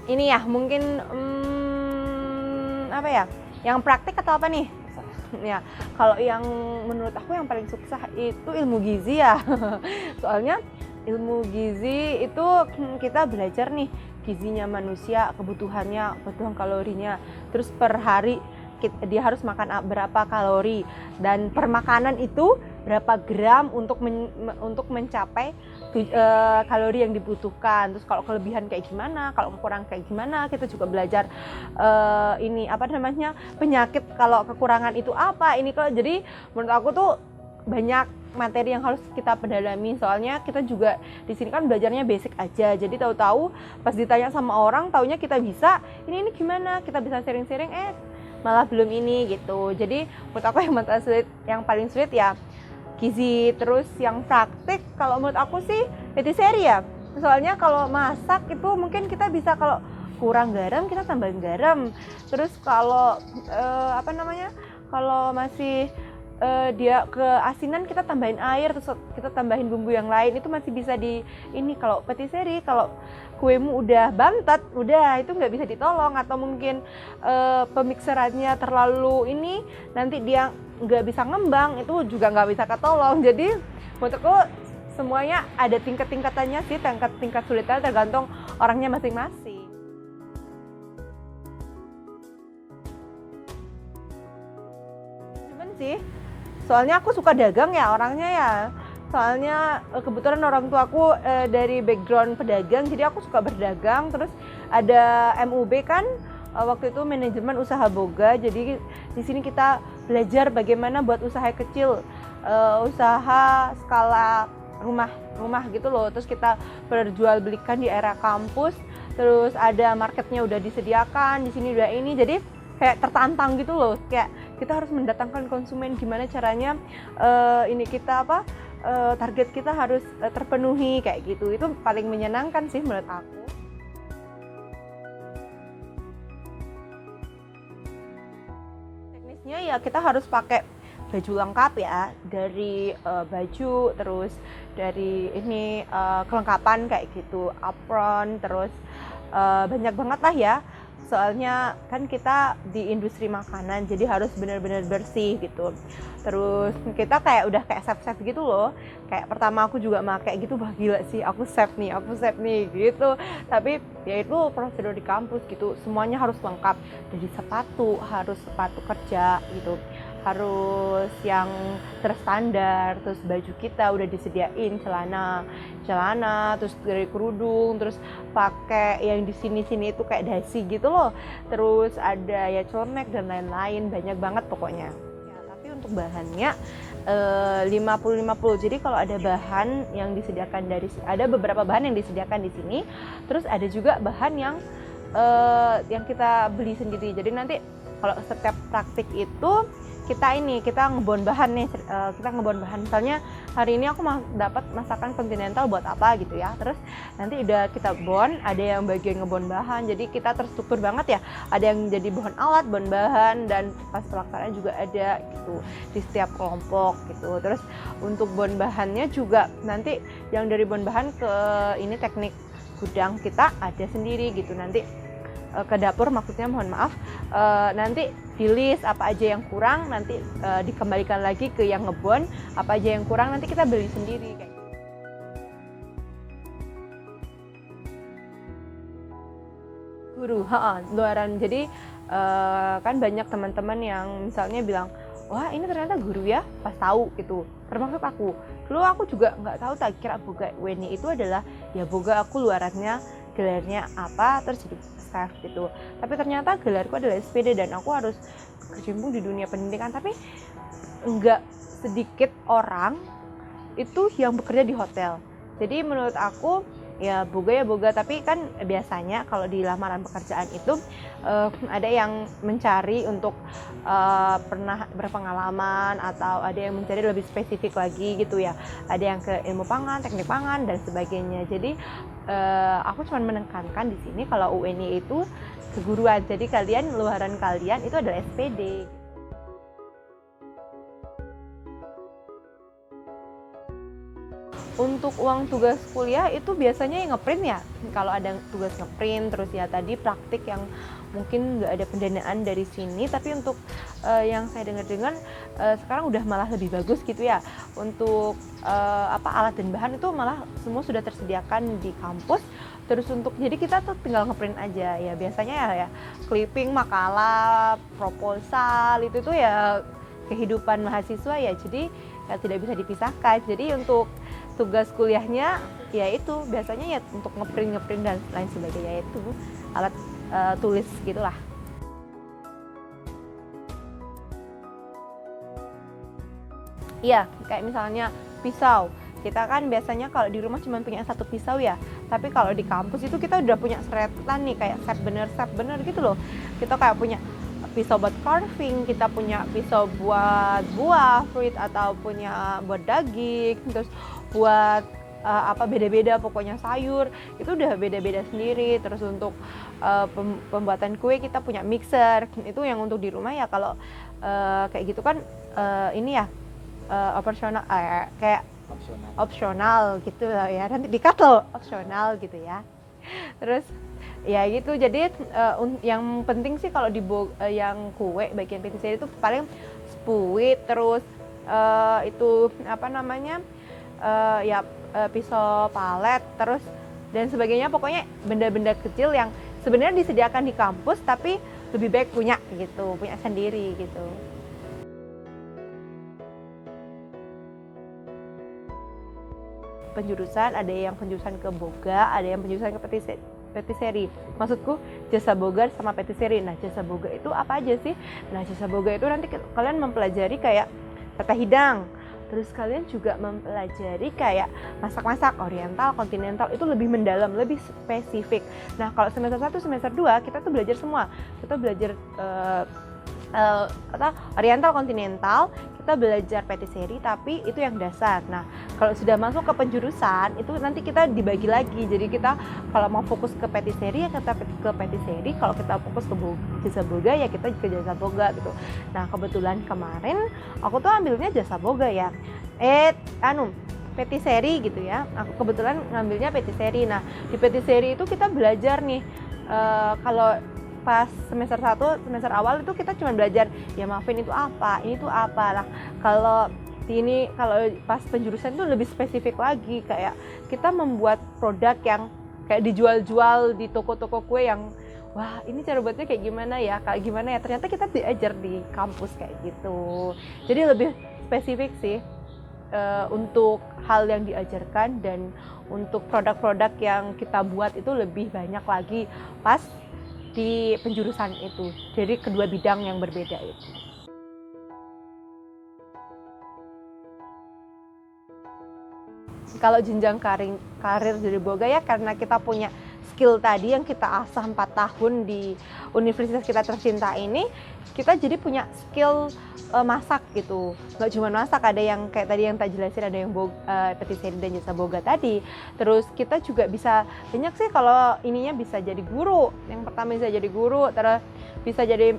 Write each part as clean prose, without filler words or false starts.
ini ya mungkin apa ya? Yang praktik atau apa nih? Ya, kalau yang menurut aku yang paling sukses itu ilmu gizi ya. Soalnya ilmu gizi itu kita belajar nih gizinya manusia, kebutuhannya, kebutuhan kalorinya. Terus per hari dia harus makan berapa kalori, dan per makanan itu berapa gram untuk mencapai kalori yang dibutuhkan. Terus kalau kelebihan kayak gimana, kalau kurang kayak gimana. Kita juga belajar ini apa namanya, penyakit kalau kekurangan itu apa. Ini kalau jadi menurut aku tuh banyak materi yang harus kita pedalami. Soalnya kita juga di sini kan belajarnya basic aja. Jadi tahu-tahu pas ditanya sama orang, taunya kita bisa. Ini gimana? Kita bisa sharing-sharing, malah belum ini gitu. Jadi menurut aku yang paling sulit ya gizi. Terus yang praktik kalau menurut aku sih patisserie ya. Soalnya kalau masak itu mungkin kita bisa, kalau kurang garam kita tambahin garam. Terus kalau kalau masih dia keasinan kita tambahin air, terus kita tambahin bumbu yang lain, itu masih bisa di ini. Kalau patisserie, kalau kuemu udah bantet, udah itu nggak bisa ditolong. Atau mungkin pemikserannya terlalu ini, nanti dia nggak bisa ngembang, itu juga nggak bisa ketolong. Jadi menurutku semuanya ada tingkat-tingkatannya sih, tingkat sulitnya tergantung orangnya masing-masing. Cuman sih, soalnya aku suka dagang ya orangnya ya. Soalnya kebetulan orang tua aku dari background pedagang, jadi aku suka berdagang. Terus ada MUB kan, waktu itu manajemen usaha boga. Jadi di sini kita belajar bagaimana buat usaha kecil, usaha skala rumah gitu loh. Terus kita perjualbelikan di area kampus. Terus ada marketnya udah disediakan, di sini udah ini. Jadi kayak tertantang gitu loh. Kayak kita harus mendatangkan konsumen, gimana caranya target kita harus terpenuhi kayak gitu. Itu paling menyenangkan sih menurut aku. Teknisnya ya kita harus pakai baju lengkap ya, dari baju, terus dari ini kelengkapan kayak gitu, apron, terus banyak banget lah ya. Soalnya kan kita di industri makanan, jadi harus benar-benar bersih gitu. Terus kita udah kayak chef gitu loh. Kayak pertama aku juga pakai gitu, wah gila sih, aku chef nih gitu. Tapi ya itu prosedur di kampus gitu, semuanya harus lengkap. Dari sepatu, harus sepatu kerja gitu, harus yang terstandar. Terus baju kita udah disediain celana, terus dari kerudung, terus pakai yang di sini itu kayak dasi gitu loh. Terus ada ya celemek dan lain-lain, banyak banget pokoknya. Ya, tapi untuk bahannya 50-50. Jadi kalau ada bahan yang disediakan ada beberapa bahan yang disediakan di sini, terus ada juga bahan yang kita beli sendiri. Jadi nanti kalau setiap praktik itu kita ngebon bahan nih, kita ngebon bahan. Misalnya hari ini aku dapat masakan kontinental buat apa gitu ya, terus nanti udah kita bon, ada yang bagian ngebon bahan. Jadi kita terstruktur banget ya, ada yang jadi bahan alat, bahan bahan, dan pas pelaksanaan juga ada gitu di setiap kelompok gitu. Terus untuk bon bahannya juga nanti yang dari bon bahan ke ini teknik gudang kita ada sendiri gitu. Nanti ke dapur, maksudnya mohon maaf, nanti di list apa aja yang kurang, nanti dikembalikan lagi ke yang ngebon, apa aja yang kurang nanti kita beli sendiri kayak gitu. Guru, luaran. Jadi kan banyak teman-teman yang misalnya bilang, wah ini ternyata guru ya, pas tahu gitu. Termasuk aku. Dulu aku juga nggak tahu, tak kira boga Weni itu adalah ya boga aku luarannya, gelarnya apa, terus jadi chef gitu. Tapi ternyata gelarku adalah SPD dan aku harus berkecimpung di dunia pendidikan. Tapi nggak sedikit orang itu yang bekerja di hotel. Jadi menurut aku ya boga, tapi kan biasanya kalau di lamaran pekerjaan itu ada yang mencari untuk pernah berpengalaman, atau ada yang mencari lebih spesifik lagi gitu ya. Ada yang ke ilmu pangan, teknik pangan dan sebagainya. Jadi aku cuma menekankan di sini kalau UNY itu keguruan. Jadi luaran kalian itu adalah SPD. Untuk uang tugas kuliah itu biasanya yang ngeprint ya, kalau ada tugas ngeprint, terus ya tadi praktik yang mungkin nggak ada pendanaan dari sini, tapi untuk yang saya dengar-dengar sekarang udah malah lebih bagus gitu ya. Untuk alat dan bahan itu malah semua sudah tersediakan di kampus. Terus untuk jadi kita tuh tinggal ngeprint aja ya, biasanya ya clipping, makalah, proposal itu tuh ya kehidupan mahasiswa ya, jadi ya tidak bisa dipisahkan. Jadi untuk tugas kuliahnya ya itu biasanya ya untuk ngeprint dan lain sebagainya, itu alat tulis gitulah. Iya, kayak misalnya pisau. Kita kan biasanya kalau di rumah cuma punya satu pisau ya, tapi kalau di kampus itu kita udah punya seretan nih, kayak set bener gitu loh. Kita kayak punya pisau buat carving, kita punya pisau buat buah, fruit, atau punya buat daging, terus buat beda-beda pokoknya sayur, itu udah beda-beda sendiri. Terus untuk pembuatan kue kita punya mixer, itu yang untuk di rumah ya. Kalau kayak gitu kan ini ya operasional, kayak opsional gitu lah ya, nanti di-cut loh, opsional gitu ya. Terus ya gitu, jadi yang penting sih kalau di yang kue bagian patisserie itu paling spuit, terus itu apa namanya pisau palet, terus dan sebagainya, pokoknya benda-benda kecil yang sebenarnya disediakan di kampus tapi lebih baik punya gitu, punya sendiri gitu. Penjurusan ada yang penjurusan ke boga, ada yang penjurusan ke patisserie. Maksudku jasa boga sama patisserie. Nah, jasa boga itu apa aja sih? Nah, jasa boga itu nanti kalian mempelajari kayak tata hidang. Terus kalian juga mempelajari kayak masak-masak oriental, kontinental, itu lebih mendalam, lebih spesifik. Nah, kalau semester 1, semester 2 kita tuh belajar semua. Kita belajar oriental, kontinental, kita belajar patisserie, tapi itu yang dasar. Nah, kalau sudah masuk ke penjurusan itu nanti kita dibagi lagi. Jadi kita kalau mau fokus ke patisserie ya kita ke patisserie, kalau kita fokus ke jasa boga ya kita ke jasa boga gitu. Nah, kebetulan kemarin aku tuh ambilnya jasa boga ya. Patisserie gitu ya. Aku kebetulan ngambilnya patisserie. Nah, di patisserie itu kita belajar nih kalau pas semester 1, semester awal itu kita cuma belajar ya muffin itu apa, ini tuh apa. Nah, kalau pas penjurusan itu lebih spesifik lagi, kayak kita membuat produk yang kayak dijual-jual di toko-toko kue yang wah, ini cara buatnya kayak gimana ya, ternyata kita diajar di kampus kayak gitu. Jadi lebih spesifik sih untuk hal yang diajarkan, dan untuk produk-produk yang kita buat itu lebih banyak lagi pas di penjurusan itu. Jadi kedua bidang yang berbeda itu. Kalau jenjang karir dari boga ya, karena kita punya skill tadi yang kita asah 4 tahun di universitas kita tercinta ini, kita jadi punya skill masak gitu. Nggak cuma masak, ada yang kayak tadi yang tak jelasin, ada yang patisserie dan jasa boga tadi. Terus kita juga bisa banyak sih, kalau ininya bisa jadi guru. Yang pertama bisa jadi guru, terus bisa jadi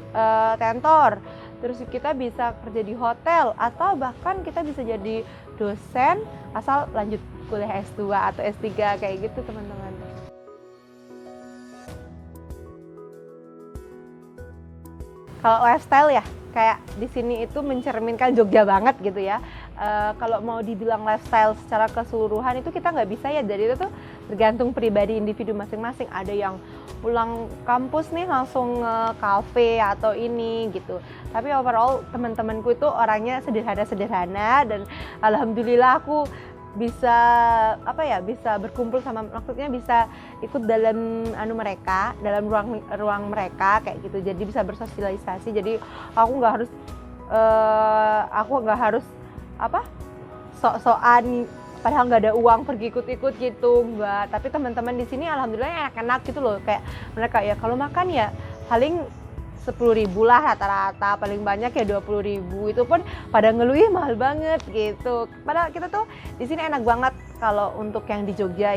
tentor. Terus kita bisa kerja di hotel, atau bahkan kita bisa jadi dosen asal lanjut kuliah S2 atau S3 kayak gitu, teman-teman. Kalau lifestyle ya, kayak di sini itu mencerminkan Jogja banget gitu ya. Kalau mau dibilang lifestyle secara keseluruhan itu kita nggak bisa ya, jadi itu tuh tergantung pribadi individu masing-masing. Ada yang pulang kampus nih langsung kafe atau ini gitu. Tapi overall teman-temanku itu orangnya sederhana, dan alhamdulillah aku bisa bisa berkumpul sama, maksudnya bisa ikut dalam mereka, dalam ruang mereka kayak gitu. Jadi bisa bersosialisasi. Jadi aku nggak harus sok-sokan padahal nggak ada uang pergi ikut-ikut gitu, enggak. Tapi teman-teman di sini alhamdulillah enak-enak gitu loh, kayak mereka ya kalau makan ya paling 10.000 lah rata-rata, paling banyak ya 20.000, itu pun pada ngeluh mahal banget gitu. Padahal kita tuh di sini enak banget. Kalau untuk yang di Jogja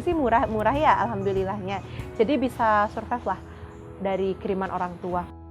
sih murah ya alhamdulillahnya. Jadi bisa survive lah dari kiriman orang tua.